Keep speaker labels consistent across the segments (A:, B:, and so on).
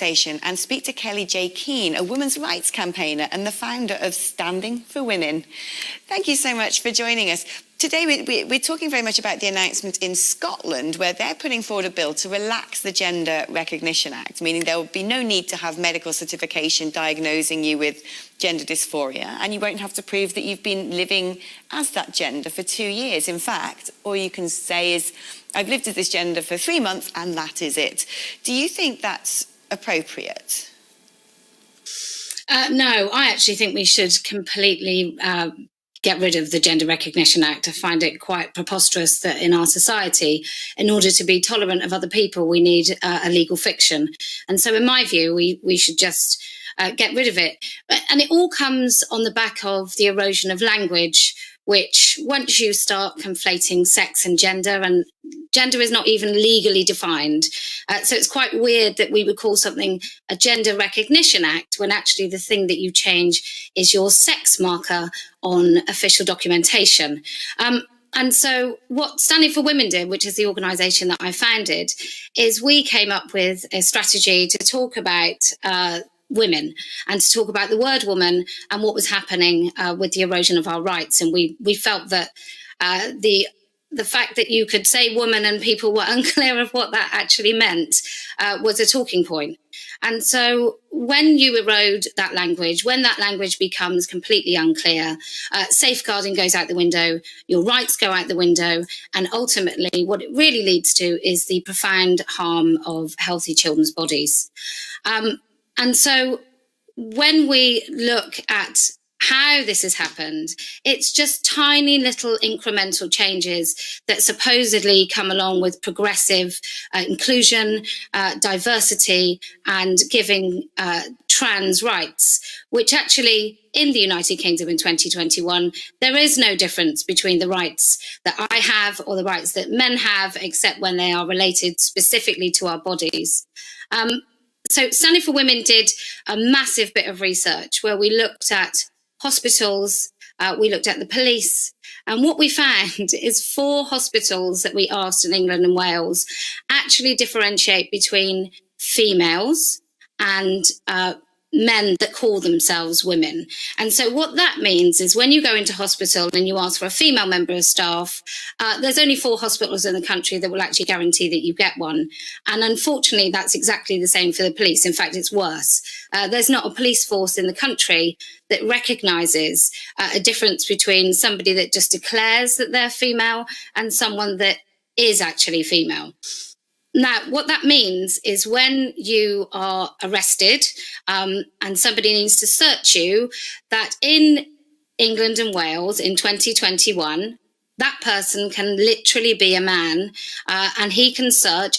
A: conversation and speak to Kellie-Jay, a women's rights campaigner and the founder of Standing for Women. Thank you so much for joining us. Today, we're talking very much about the announcement in Scotland, where they're putting forward a bill to relax the Gender Recognition Act, meaning there will be no need to have medical certification diagnosing you with gender dysphoria, and you won't have to prove that you've been living as that gender for 2 years. In fact, all you can say is, I've lived as this gender for 3 months, and that is it. Do you think that's appropriate?
B: No, I actually think we should completely get rid of the Gender Recognition Act. I find it quite preposterous that in our society, in order to be tolerant of other people, we need a legal fiction. And so in my view, we should just get rid of it. And it all comes on the back of the erosion of language, which once you start conflating sex and gender is not even legally defined. So it's quite weird that we would call something a Gender Recognition Act when actually the thing that you change is your sex marker on official documentation. And so what Standing for Women did, which is the organisation that I founded, is we came up with a strategy to talk about women and to talk about the word woman and what was happening with the erosion of our rights. And we felt that the fact that you could say woman and people were unclear of what that actually meant was a talking point. And so when you erode that language, when that language becomes completely unclear, safeguarding goes out the window, your rights go out the window, and ultimately what it really leads to is the profound harm of healthy children's bodies. And so when we look at how this has happened, it's just tiny little incremental changes that supposedly come along with progressive inclusion, diversity, and giving trans rights, which actually in the United Kingdom in 2021, there is no difference between the rights that I have or the rights that men have, except when they are related specifically to our bodies. So Standing for Women did a massive bit of research where we looked at hospitals, we looked at the police, and what we found is 4 hospitals that we asked in England and Wales actually differentiate between females and men that call themselves women. And so what that means is when you go into hospital and you ask for a female member of staff, there's only 4 hospitals in the country that will actually guarantee that you get one. And unfortunately, that's exactly the same for the police. In fact, it's worse. There's not a police force in the country that recognises a difference between somebody that just declares that they're female and someone that is actually female. Now, what that means is when you are arrested and somebody needs to search you, that in England and Wales in 2021, that person can literally be a man and he can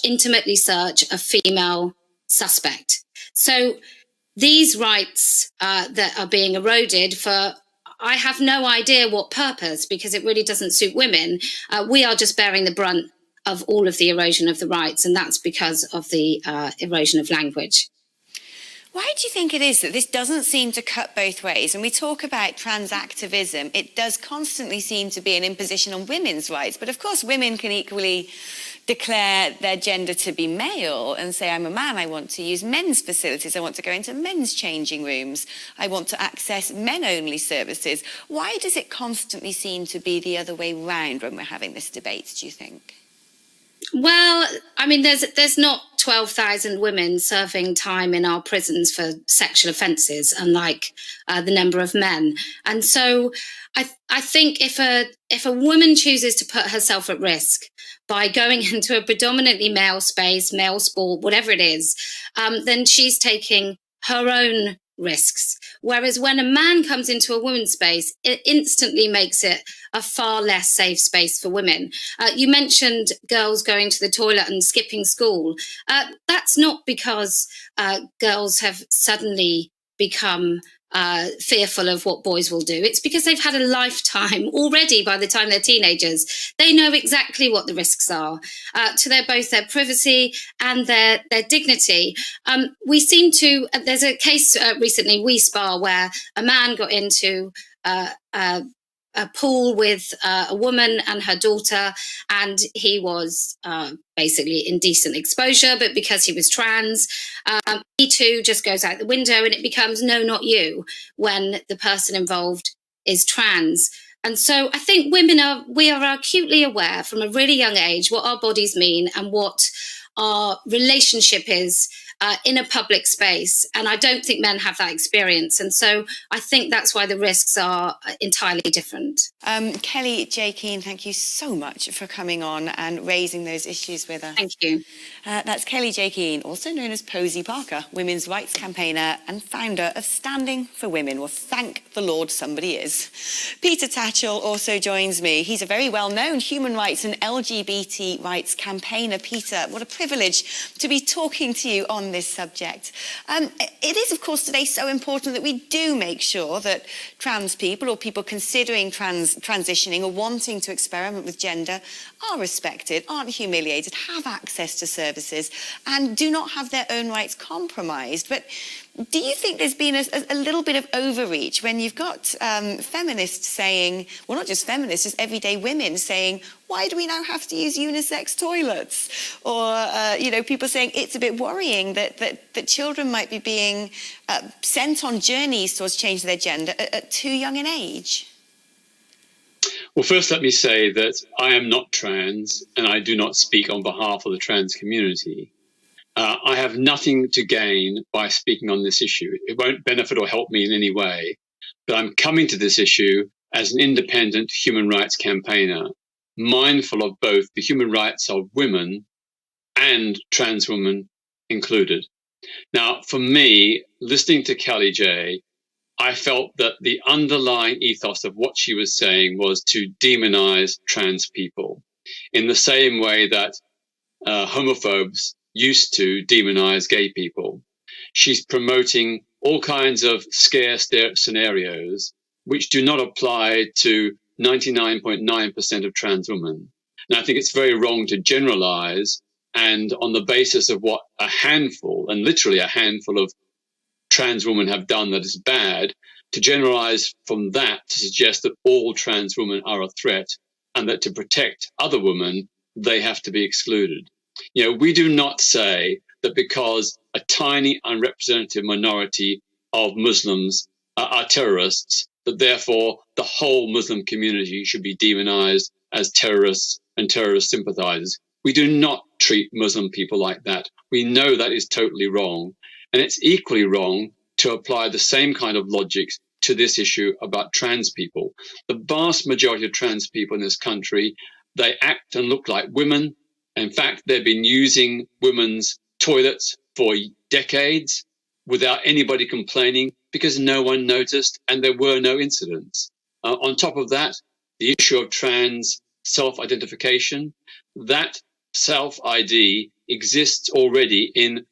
B: intimately search a female suspect. So these rights that are being eroded for, I have no idea what purpose, because it really doesn't suit women. We are just bearing the brunt of all of the erosion of the rights, and that's because of the erosion of language.
A: Why do you think it is that this doesn't seem to cut both ways? When we talk about trans activism, it does constantly seem to be an imposition on women's rights. But of course, women can equally declare their gender to be male and say, I'm a man, I want to use men's facilities, I want to go into men's changing rooms, I want to access men-only services. Why does it constantly seem to be the other way round when we're having this debate, do you think?
B: Well, I mean, there's not 12,000 women serving time in our prisons for sexual offences, unlike the number of men. And so I think if a woman chooses to put herself at risk by going into a predominantly male space, male sport, whatever it is, then she's taking her own risks. Whereas when a man comes into a woman's space, it instantly makes it a far less safe space for women. You mentioned girls going to the toilet and skipping school. That's not because girls have suddenly become fearful of what boys will do. It's because they've had a lifetime already. By the time they're teenagers, they know exactly what the risks are to both their privacy and their dignity. We seem to, there's a case recently, We Spa, where a man got into a a pool with a woman and her daughter, and he was basically indecent exposure, but because he was trans, he too just goes out the window, and it becomes no, not you, when the person involved is trans. And so I think we are acutely aware from a really young age what our bodies mean and what our relationship is in a public space. And I don't think men have that experience. And so I think that's why the risks are entirely different.
A: Kellie-Jay Keen, thank you so much for coming on and raising those issues with us.
B: Thank you.
A: That's Kellie-Jay Keen, also known as Posie Parker, women's rights campaigner and founder of Standing for Women. Well, thank the Lord somebody is. Peter Tatchell also joins me. He's a very well-known human rights and LGBT rights campaigner. Peter, what a privilege to be talking to you on this subject. It is, of course, today so important that we do make sure that trans people or people considering transitioning or wanting to experiment with gender are respected, aren't humiliated, have access to services and do not have their own rights compromised. But do you think there's been a little bit of overreach when you've got feminists saying, well, not just feminists, just everyday women saying, why do we now have to use unisex toilets? Or, people saying it's a bit worrying that children might be being sent on journeys towards changing their gender at too young an age?
C: Well, first, let me say that I am not trans and I do not speak on behalf of the trans community. I have nothing to gain by speaking on this issue. It won't benefit or help me in any way, but I'm coming to this issue as an independent human rights campaigner, mindful of both the human rights of women and trans women included. Now, for me, listening to Kellie-Jay, I felt that the underlying ethos of what she was saying was to demonize trans people in the same way that homophobes used to demonize gay people. She's promoting all kinds of scare scenarios which do not apply to 99.9% of trans women. And I think it's very wrong to generalize and on the basis of what a handful, and literally a handful of trans women have done that is bad, to generalize from that to suggest that all trans women are a threat and that to protect other women, they have to be excluded. We do not say that because a tiny unrepresentative minority of Muslims are terrorists, that therefore the whole Muslim community should be demonized as terrorists and terrorist sympathizers. We do not treat Muslim people like that. We know that is totally wrong. And it's equally wrong to apply the same kind of logic to this issue about trans people. The vast majority of trans people in this country, they act and look like women. In fact, they've been using women's toilets for decades without anybody complaining because no one noticed and there were no incidents. On top of that, the issue of trans self-identification, that self-ID exists already in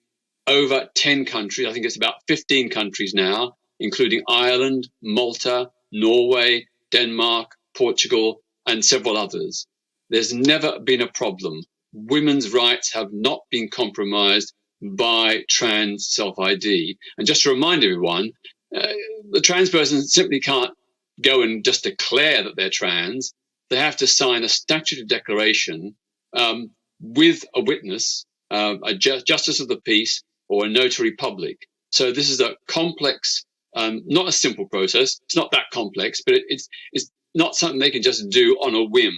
C: over 10 countries. I think it's about 15 countries now, including Ireland, Malta, Norway, Denmark, Portugal, and several others. There's never been a problem. Women's rights have not been compromised by trans self-ID. And just to remind everyone, the trans person simply can't go and just declare that they're trans. They have to sign a statutory declaration with a witness, a justice of the peace, or a notary public. So this is a complex, not a simple process. It's not that complex, but it's not something they can just do on a whim.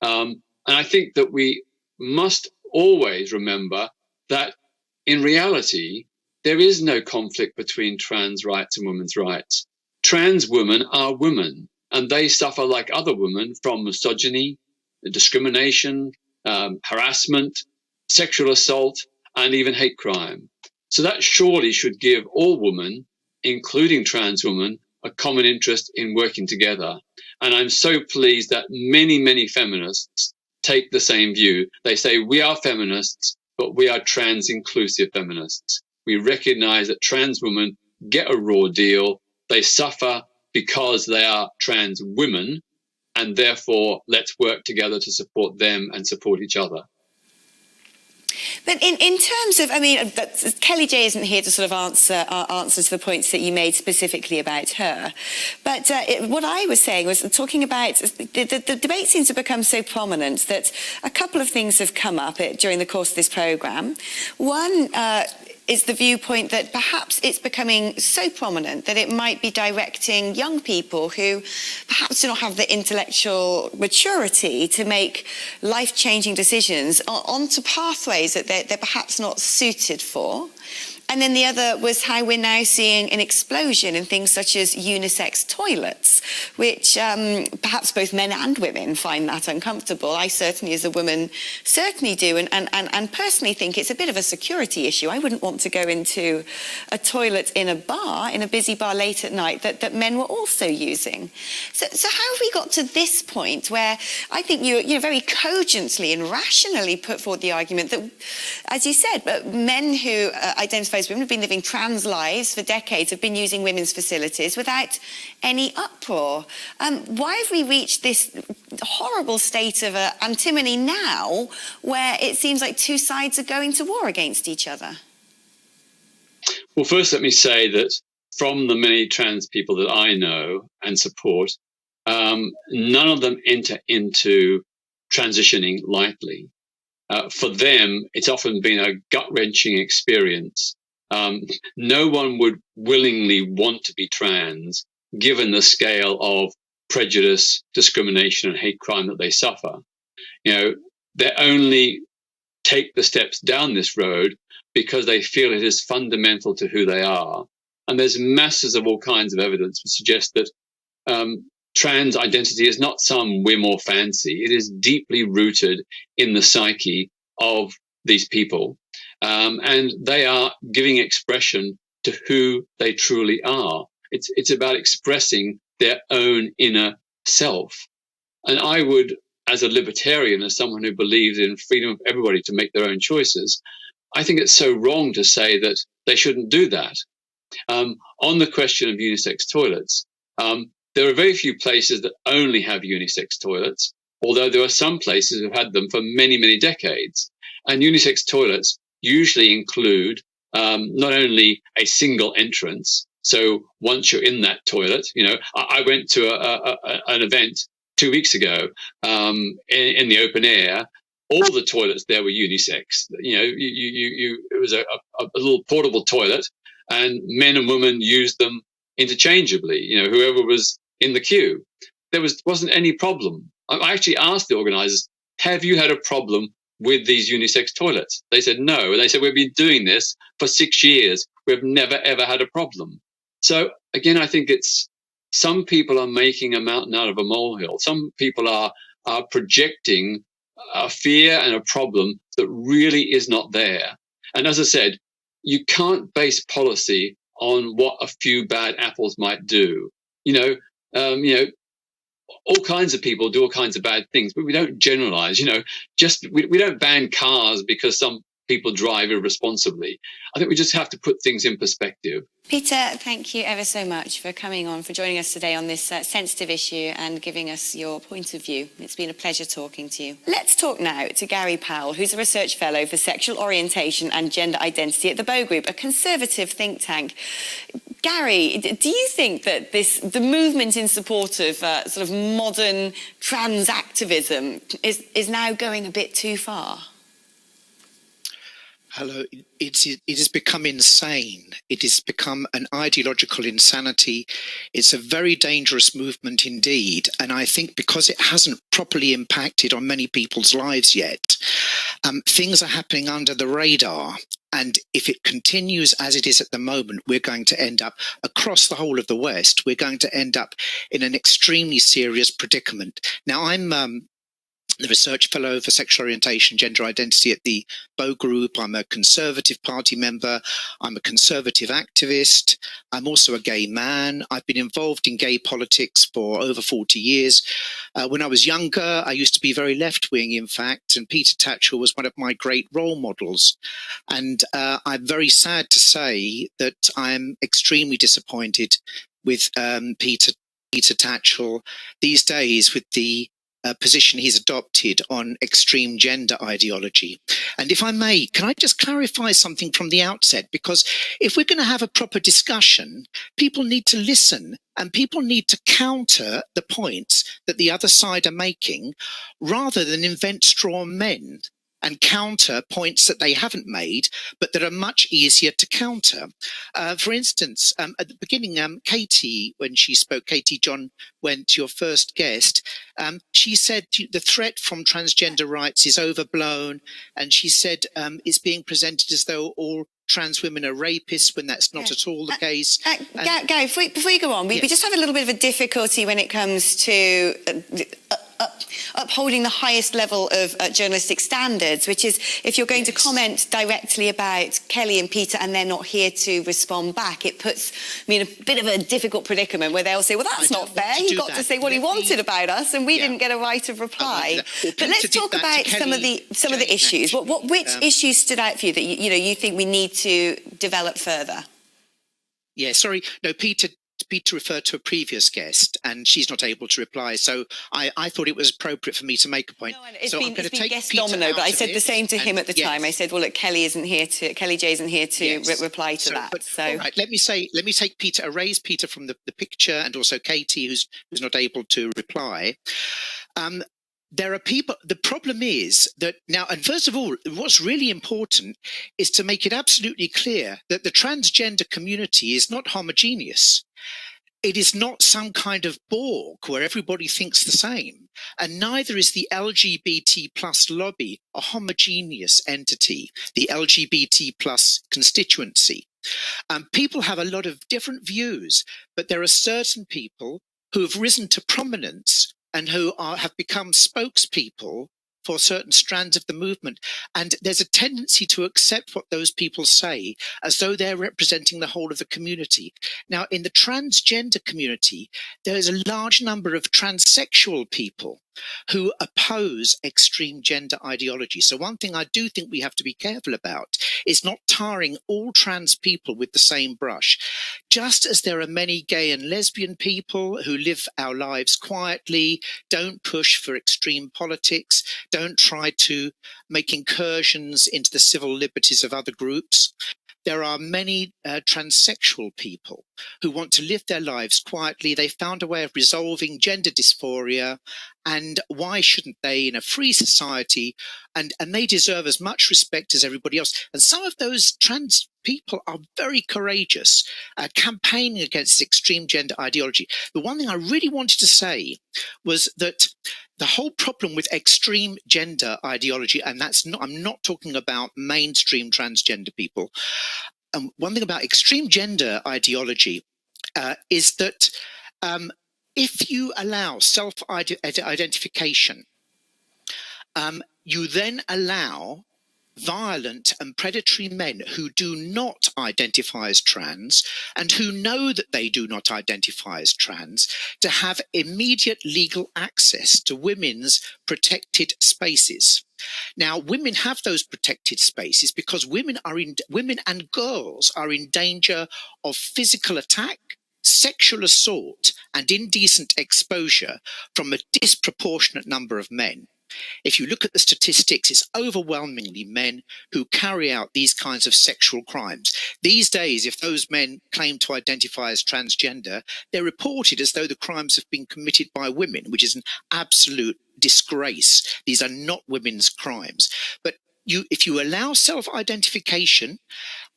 C: And I think that we must always remember that in reality, there is no conflict between trans rights and women's rights. Trans women are women, and they suffer like other women from misogyny, discrimination, harassment, sexual assault, and even hate crime. So that surely should give all women, including trans women, a common interest in working together. And I'm so pleased that many, many feminists take the same view. They say we are feminists, but we are trans-inclusive feminists. We recognize that trans women get a raw deal. They suffer because they are trans women, and therefore let's work together to support them and support each other.
A: But in terms of, I mean, Kellie-Jay isn't here to sort of answer to the points that you made specifically about her. But what I was saying was talking about the debate seems to become so prominent that a couple of things have come up during the course of this programme. One is the viewpoint that perhaps it's becoming so prominent that it might be directing young people who perhaps do not have the intellectual maturity to make life-changing decisions onto pathways that they're perhaps not suited for. And then the other was how we're now seeing an explosion in things such as unisex toilets, which perhaps both men and women find that uncomfortable. I certainly, as a woman, certainly do, and personally think it's a bit of a security issue. I wouldn't want to go into a toilet in a bar, in a busy bar late at night that men were also using. So how have we got to this point where I think you very cogently and rationally put forward the argument that, as you said, men who identify women have been living trans lives for decades, have been using women's facilities without any uproar. Why have we reached this horrible state of antimony now where it seems like two sides are going to war against each other?
C: Well, first, let me say that from the many trans people that I know and support, none of them enter into transitioning lightly. For them, it's often been a gut-wrenching experience. No one would willingly want to be trans, given the scale of prejudice, discrimination, and hate crime that they suffer. They only take the steps down this road because they feel it is fundamental to who they are. And there's masses of all kinds of evidence which suggest that trans identity is not some whim or fancy. It is deeply rooted in the psyche of these people. And they are giving expression to who they truly are. It's about expressing their own inner self. And I would, as a libertarian, as someone who believes in freedom of everybody to make their own choices, I think it's so wrong to say that they shouldn't do that. On the question of unisex toilets, there are very few places that only have unisex toilets, although there are some places who've had them for many, many decades. And unisex toilets usually include not only a single entrance. So once you're in that toilet, I went to an event 2 weeks ago in the open air. All the toilets there were unisex. It was a little portable toilet, and men and women used them interchangeably. Whoever was in the queue, there wasn't any problem. I actually asked the organisers, "Have you had a problem with these unisex toilets?" They said no. And they said, "We've been doing this for 6 years. We've never, ever had a problem." So again, I think it's some people are making a mountain out of a molehill. Some people are projecting a fear and a problem that really is not there. And as I said, you can't base policy on what a few bad apples might do. All kinds of people do all kinds of bad things, but we don't generalize. We don't ban cars because some people drive irresponsibly. I think we just have to put things in perspective.
A: Peter, thank you ever so much for coming on, for joining us today on this sensitive issue and giving us your point of view. It's been a pleasure talking to you. Let's talk now to Gary Powell, who's a research fellow for sexual orientation and gender identity at the Bow Group, a conservative think tank. Gary, do you think that the movement in support of sort of modern trans activism is now going a bit too far?
D: Hello, it has become insane. It has become an ideological insanity. It's a very dangerous movement indeed. And I think because it hasn't properly impacted on many people's lives yet, things are happening under the radar. And if it continues as it is at the moment, we're going to end up across the whole of the West. We're going to end up in an extremely serious predicament. Now, I'm the research fellow for sexual orientation, gender identity at the Bow Group. I'm a Conservative Party member. I'm a conservative activist. I'm also a gay man. I've been involved in gay politics for over 40 years. When I was younger, I used to be very left-wing, in fact, and Peter Tatchell was one of my great role models. And I'm very sad to say that I'm extremely disappointed with Peter Tatchell these days, with the position he's adopted on extreme gender ideology. And if I may, can I just clarify something from the outset? Because if we're going to have a proper discussion, people need to listen and people need to counter the points that the other side are making rather than invent straw men and counter points that they haven't made, but that are much easier to counter. For instance, at the beginning, Katie, when she spoke, Katie John went, your first guest, she said the threat from transgender rights is overblown, and she said it's being presented as though all trans women are rapists when that's not at all the case.
A: Gary, before you go on, we just have a little bit of a difficulty when it comes to upholding the highest level of journalistic standards, which is if you're going to comment directly about Kelly and Peter and they're not here to respond back, it puts me in a bit of a difficult predicament where they'll say, well, that's not fair. He got to say what he wanted about us and we didn't get a right of reply. But let's talk about some of the issues. Which issues stood out for you that you think we need to develop further?
D: Yeah, sorry. No, Peter referred to a previous guest and she's not able to reply. So I thought it was appropriate for me to make a point.
A: No, it's been guest domino, but I said the same to him at the time. I said, well, look, Kellie-Jay isn't here to reply to that. So
D: all right, let me take Peter, erase Peter from the picture and also Katie, who's not able to reply. There are people, the problem is that now, and first of all, what's really important is to make it absolutely clear that the transgender community is not homogeneous. It is not some kind of Borg where everybody thinks the same. And neither is the LGBT plus lobby a homogeneous entity, the LGBT plus constituency. People have a lot of different views, but there are certain people who have risen to prominence and who have become spokespeople for certain strands of the movement. And there's a tendency to accept what those people say as though they're representing the whole of the community. Now, in the transgender community, there is a large number of transsexual people who oppose extreme gender ideology. So one thing I do think we have to be careful about is not tarring all trans people with the same brush. Just as there are many gay and lesbian people who live our lives quietly, don't push for extreme politics, don't try to make incursions into the civil liberties of other groups, there are many transsexual people who want to live their lives quietly. They found a way of resolving gender dysphoria, and why shouldn't they in a free society? And they deserve as much respect as everybody else. And some of those trans people are very courageous, campaigning against extreme gender ideology. The one thing I really wanted to say was that the whole problem with extreme gender ideology, and I'm not talking about mainstream transgender people. One thing about extreme gender ideology is that if you allow self-identification, you then allow violent and predatory men who do not identify as trans and who know that they do not identify as trans to have immediate legal access to women's protected spaces. Now, women have those protected spaces because women and girls are in danger of physical attack, sexual assault, and indecent exposure from a disproportionate number of men. If you look at the statistics, it's overwhelmingly men who carry out these kinds of sexual crimes. These days, if those men claim to identify as transgender, they're reported as though the crimes have been committed by women, which is an absolute disgrace. These are not women's crimes. But if you allow self-identification,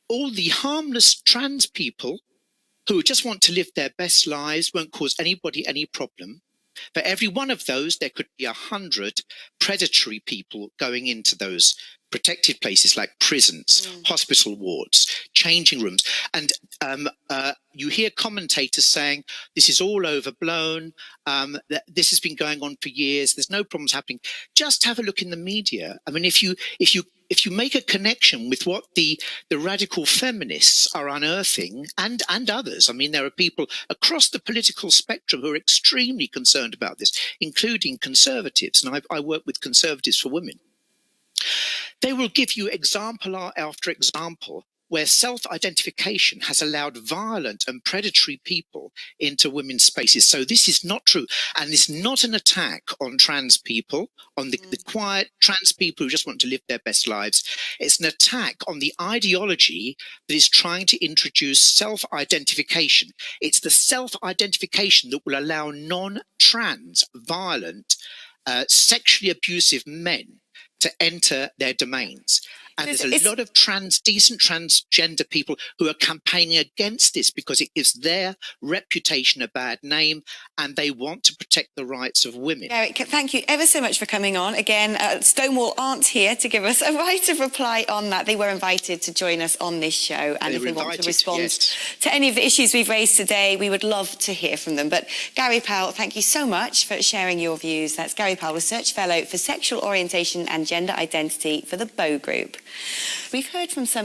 D: all the harmless trans people who just want to live their best lives, won't cause anybody any problem. For every one of those, there could be 100 predatory people going into those protected places like prisons, hospital wards, changing rooms. And you hear commentators saying this is all overblown, that this has been going on for years, there's no problems happening. Just have a look in the media. I mean, if you make a connection with what the radical feminists are unearthing and others, I mean, there are people across the political spectrum who are extremely concerned about this, including conservatives. And I work with Conservatives for Women. They will give you example after example where self-identification has allowed violent and predatory people into women's spaces. So this is not true. And it's not an attack on trans people, on the quiet trans people who just want to live their best lives. It's an attack on the ideology that is trying to introduce self-identification. It's the self-identification that will allow non-trans, violent, sexually abusive men to enter their domains. And there's a lot of decent transgender people who are campaigning against this because it gives their reputation a bad name, and they want to protect the rights of women.
A: Eric, thank you ever so much for coming on. Again, Stonewall aren't here to give us a right of reply on that. They were invited to join us on this show, and if they want to respond to any of the issues we've raised today, we would love to hear from them. But Gary Powell, thank you so much for sharing your views. That's Gary Powell, Research Fellow for Sexual Orientation and Gender Identity for the Bow Group. We've heard from some